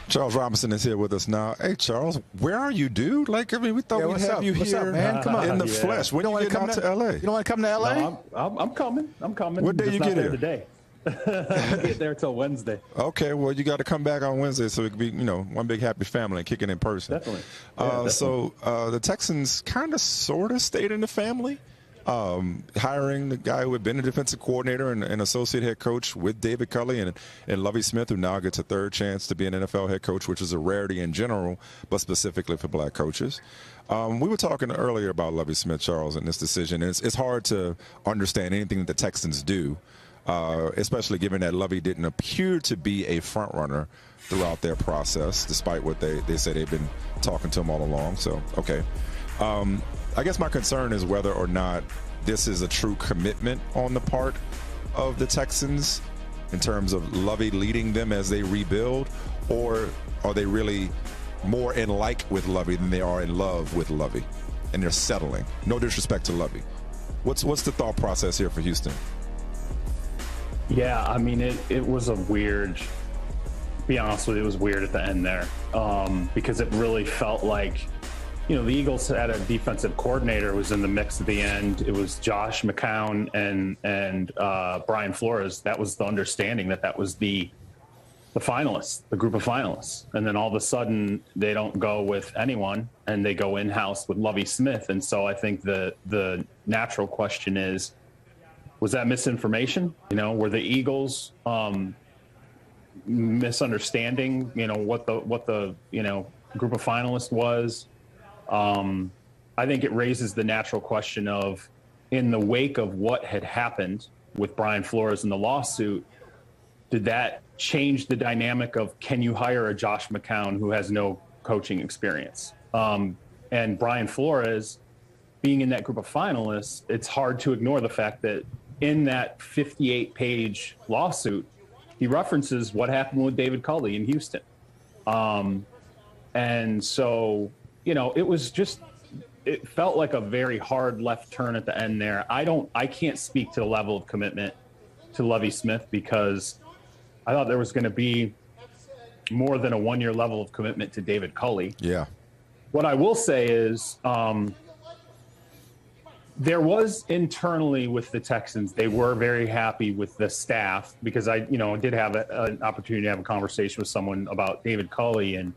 Charles Robinson is here with us now. Hey, Charles, where are you, dude? Like, I mean, we thought we'd have you here man? Come on. in the flesh. When you get out to L.A.? You don't want to come to L.A.? No, I'm coming. I'm coming. What day you get here? Today. I don't get there till Wednesday. Okay, well, you got to come back on Wednesday so it can be, one big happy family and kick it in person. Definitely. Definitely. So the Texans kind of sort of stayed in the family, hiring the guy who had been a defensive coordinator and associate head coach with David Culley and Lovie Smith, who now gets a third chance to be an NFL head coach, which is a rarity in general, but specifically for black coaches. We were talking earlier about Lovie Smith, Charles, and this decision. And it's hard to understand anything that the Texans do, especially given that Lovie didn't appear to be a front runner throughout their process, despite what they say they've been talking to him all along. So, okay. I guess my concern is whether or not this is a true commitment on the part of the Texans in terms of Lovie leading them as they rebuild, or are they really more in like with Lovie than they are in love with Lovie, and they're settling? No disrespect to Lovie. What's the thought process here for Houston? Yeah, I mean, it was a weird, to be honest with you, it was weird at the end there, because it really felt like, the Eagles had a defensive coordinator was in the mix at the end. It was Josh McCown and Brian Flores. That was the understanding that was the finalists, the group of finalists. And then all of a sudden they don't go with anyone and they go in-house with Lovie Smith. And so I think the natural question is, was that misinformation? Were the Eagles misunderstanding, what the group of finalists was? I think it raises the natural question of, in the wake of what had happened with Brian Flores in the lawsuit, did that change the dynamic of, can you hire a Josh McCown who has no coaching experience? And Brian Flores being in that group of finalists, it's hard to ignore the fact that in that 58-page lawsuit, he references what happened with David Culley in Houston. And so, it felt like a very hard left turn at the end there. I can't speak to the level of commitment to Lovie Smith, because I thought there was going to be more than a one-year level of commitment to David Culley. Yeah. What I will say is there was internally with the Texans, they were very happy with the staff, because I did have an opportunity to have a conversation with someone about David Culley, and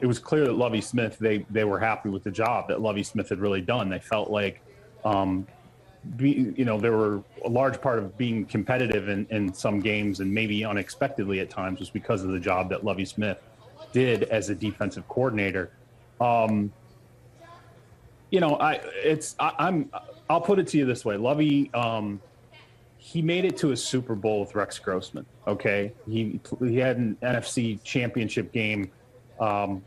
it was clear that Lovie Smith, they were happy with the job that Lovie Smith had really done. They felt like, there were a large part of being competitive in some games, and maybe unexpectedly at times, was because of the job that Lovie Smith did as a defensive coordinator. I'll put it to you this way. Lovie, he made it to a Super Bowl with Rex Grossman. Okay. He had an NFC championship game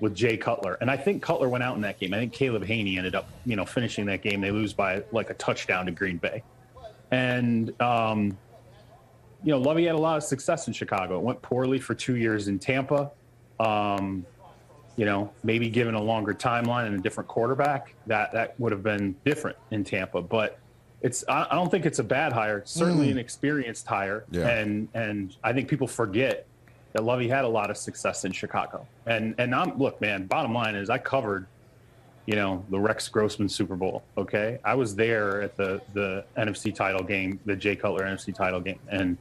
with Jay Cutler. And I think Cutler went out in that game. I think Caleb Haney ended up, finishing that game. They lose by like a touchdown to Green Bay. And, Lovie had a lot of success in Chicago. It went poorly for 2 years in Tampa. Maybe given a longer timeline and a different quarterback, that would have been different in Tampa. But I don't think it's a bad hire. It's certainly an experienced hire. Yeah. And I think people forget that Lovie had a lot of success in Chicago. And look, man, bottom line is I covered, the Rex Grossman Super Bowl. Okay. I was there at the NFC title game, the Jay Cutler NFC title game. And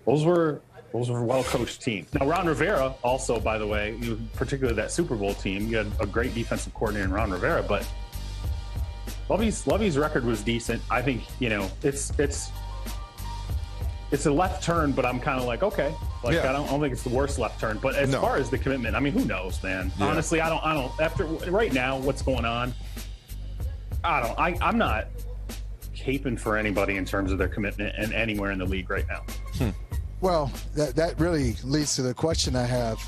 those were well-coached teams. Now, Ron Rivera also, by the way, particularly that Super Bowl team, you had a great defensive coordinator in Ron Rivera, but Lovie's record was decent. I think, it's a left turn, but I'm kind of like, okay. I don't think it's the worst left turn. But as far as the commitment, I mean, who knows, man? Yeah. Honestly, I don't. After right now, what's going on? I'm not caping for anybody in terms of their commitment and anywhere in the league right now. Well, that really leads to the question I have.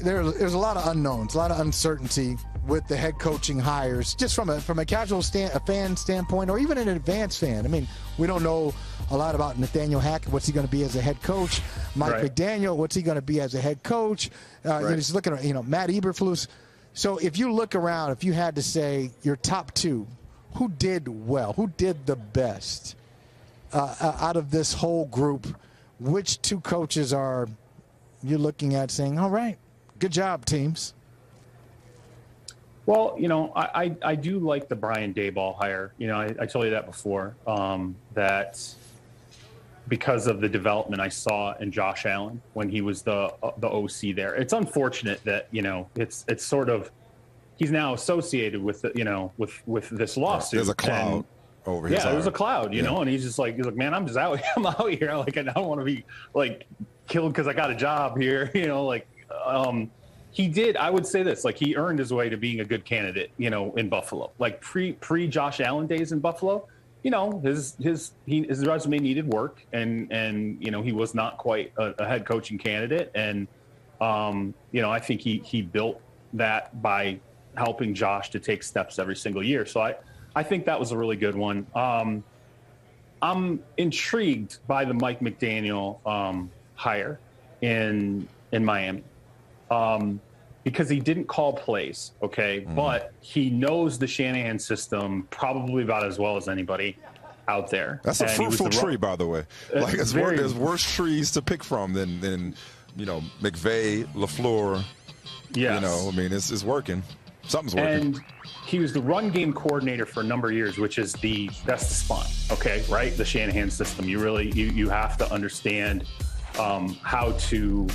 There's a lot of unknowns, a lot of uncertainty with the head coaching hires, just from a casual fan standpoint, or even an advanced fan. I mean, we don't know a lot about Nathaniel Hackett. What's he going to be as a head coach? Mike McDaniel, what's he going to be as a head coach? Just looking at Matt Eberflus. So if you look around, if you had to say your top two, who did well, who did the best out of this whole group, which two coaches are you're looking at saying, all right, good job, teams? Well, I do like the Brian Daboll hire. I told you that before, that because of the development I saw in Josh Allen when he was the OC there. It's unfortunate that, it's sort of, he's now associated with, with this lawsuit. There's a cloud over his Yeah, there's a cloud, and he's like, man, I'm just out. I'm out here. Like, I don't want to be like killed because I got a job here. He did. I would say this, like, he earned his way to being a good candidate, in Buffalo, like pre Josh Allen days in Buffalo. His resume needed work, and he was not quite a head coaching candidate, and I think he built that by helping Josh to take steps every single year. So I think that was a really good one. I'm intrigued by the Mike McDaniel hire in Miami, because he didn't call plays, okay, but he knows the Shanahan system probably about as well as anybody out there. That's a fruitful tree, by the way. Like, there's worse trees to pick from than McVay, LaFleur. Yes. It's working. Something's working. And he was the run game coordinator for a number of years, which is that's the spine, okay, right? The Shanahan system. You really you have to understand how to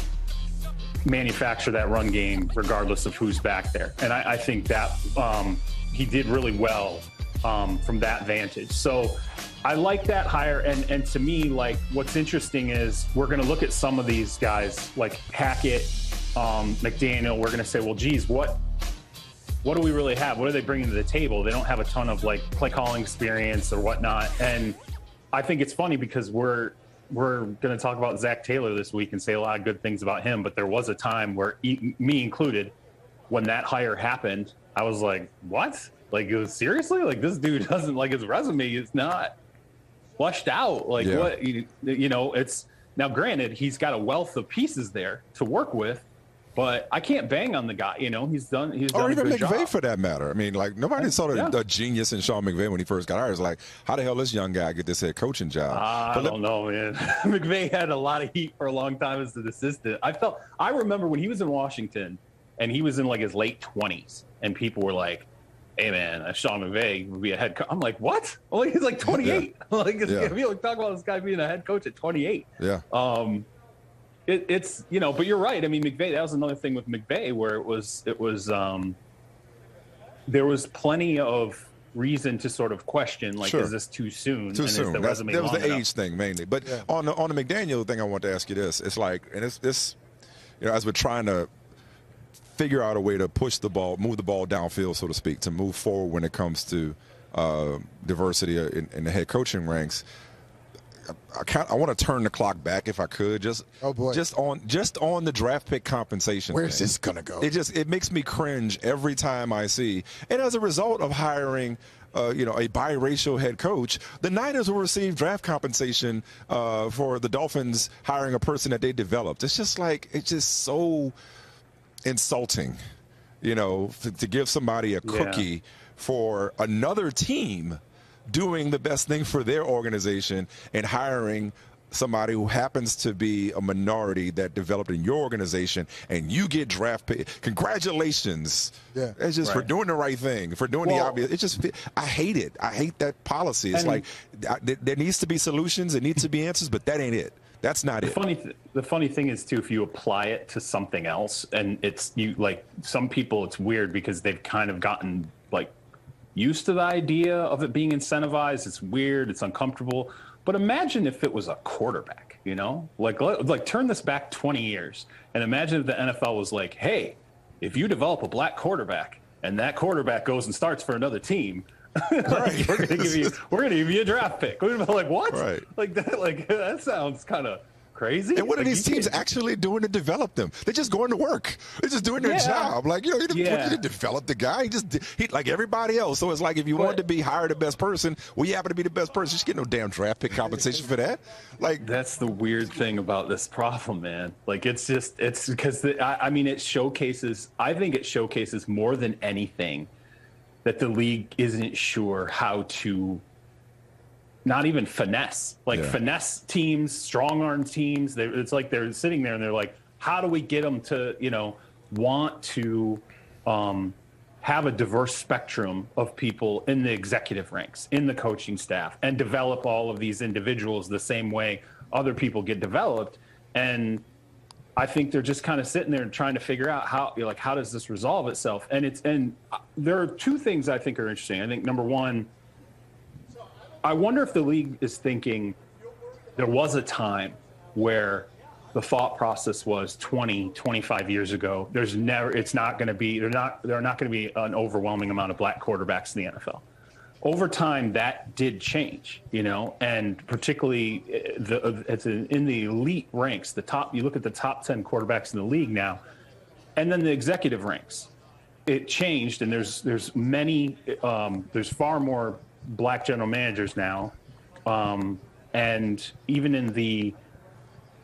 manufacture that run game regardless of who's back there. And I think that he did really well from that vantage. So I like that hire. And to me, like, what's interesting is we're going to look at some of these guys like Hackett, McDaniel. We're going to say, well, geez, what do we really have? What are they bringing to the table? They don't have a ton of like play calling experience or whatnot. And I think it's funny because we're going to talk about Zach Taylor this week and say a lot of good things about him. But there was a time where, me included, when that hire happened, I was like, what? Like, it was seriously? Like, this dude doesn't, like, his resume is not flushed out. Like, what? It's now, granted, he's got a wealth of pieces there to work with, but I can't bang on the guy. He's done or even a good McVay job. for that matter. I mean, like, nobody saw a genius in Sean McVay when he first got hired. It was like, how the hell this young guy get this head coaching job? I don't know, man. McVay had a lot of heat for a long time as an assistant. I remember when he was in Washington and he was in like his late 20s, and people were like, hey man, Sean McVay would be a head coach. I'm like, what? Oh, he's like 28. People talk about this guy being a head coach at 28. Yeah. It's but you're right. I mean, McVay, that was another thing with McVay where it was there was plenty of reason to sort of question, like, is this too soon? Too soon. Is the resume that was the long age thing mainly. But on the McDaniel thing, I want to ask you this. It's like, and it's as we're trying to figure out a way to move the ball downfield, so to speak, to move forward when it comes to diversity in the head coaching ranks. I want to turn the clock back if I could, just on the draft pick compensation. Where's this gonna go? It makes me cringe every time I see. And as a result of hiring a biracial head coach, the Niners will receive draft compensation for the Dolphins hiring a person that they developed. It's just so insulting, to give somebody a cookie for another team doing the best thing for their organization and hiring somebody who happens to be a minority that developed in your organization, and you get draft pick. Congratulations. Yeah. It's just for doing the right thing, for doing the obvious. It's just, I hate it. I hate that policy. It's like, there needs to be solutions. There needs to be answers, but that ain't it. That's not it. The funny thing is, too, if you apply it to something else, and some people, it's weird because they've kind of gotten like used to the idea of it being incentivized. It's weird. It's uncomfortable. But imagine if it was a quarterback, like turn this back 20 years and imagine if the NFL was like, hey, if you develop a black quarterback and that quarterback goes and starts for another team, right. we're going to give you a draft pick. We'd be like, what? Right. That sounds kind of crazy. And what are these teams actually doing to develop them? They're just going to work. They're just doing their job. Like, you didn't develop the guy. He like everybody else. So it's like, if you wanted to be hired the best person, well, you happen to be the best person. You just get no damn draft pick compensation for that. Like, that's the weird thing about this problem, man. Like, it's because it showcases. I think it showcases more than anything that the league isn't sure how to. Not even finesse, finesse teams, strong arm teams. It's like they're sitting there and they're like, how do we get them to, want to have a diverse spectrum of people in the executive ranks, in the coaching staff, and develop all of these individuals the same way other people get developed. And I think they're just kind of sitting there and trying to figure out how does this resolve itself? And there are two things I think are interesting. I think number one, I wonder if the league is thinking there was a time where the thought process was 20, 25 years ago, there are not going to be an overwhelming amount of black quarterbacks in the NFL. Over time, that did change, and particularly it's in the elite ranks, you look at the top 10 quarterbacks in the league now, and then the executive ranks, it changed. And there's far more black general managers now. And even in the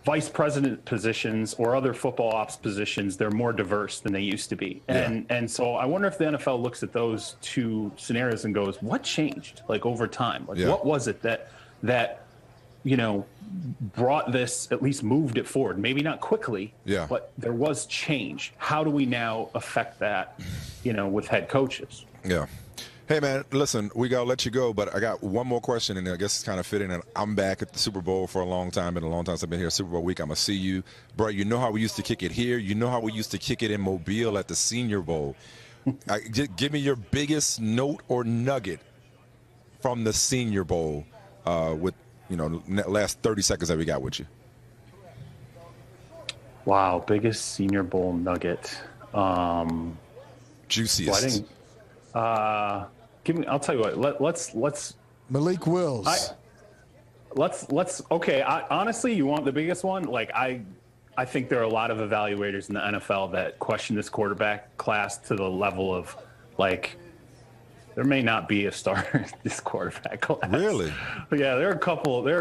vice president positions or other football ops positions, they're more diverse than they used to be. And so I wonder if the NFL looks at those two scenarios and goes, what changed over time? What was it that brought this, at least moved it forward? Maybe not quickly, but there was change. How do we now affect that, with head coaches? Yeah. Hey, man, listen, we got to let you go, but I got one more question, and I guess it's kind of fitting. And I'm back at the Super Bowl for a long time. Been a long time since I've been here, Super Bowl week. I'm going to see you. Bro, you know how we used to kick it here? You know how we used to kick it in Mobile at the Senior Bowl? Give me your biggest note or nugget from the Senior Bowl with, last 30 seconds that we got with you. Wow, biggest Senior Bowl nugget. Juiciest. I'll tell you what. Let's Malik Wills. Okay. Honestly, you want the biggest one? I think there are a lot of evaluators in the NFL that question this quarterback class to the level of there may not be a starter in this quarterback class. Really? But yeah, there are a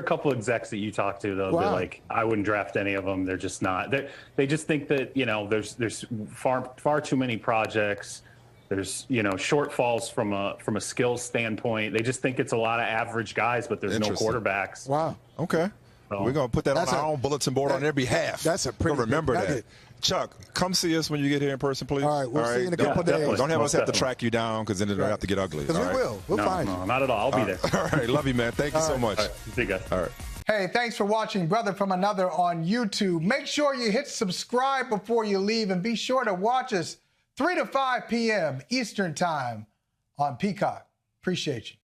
couple execs that you talk to though. Wow. They're I wouldn't draft any of them. They're just not. They just think that there's far too many projects. There's shortfalls from a skills standpoint. They just think it's a lot of average guys, but there's no quarterbacks. Wow. Okay. So, we're gonna put that on our own bulletin board on their behalf. That's a pretty. Remember that. Chuck, come see us when you get here in person, please. All right, we'll see you in a couple days. Don't have us have to track you down because then it'll have to get ugly. Because we will. We'll find you. No, not at all. I'll be there. All right, love you, man. Thank you so much. All right. See you guys. All right. Hey, thanks for watching Brother from Another on YouTube. Make sure you hit subscribe before you leave, and be sure to watch us 3 to 5 p.m. Eastern Time on Peacock. Appreciate you.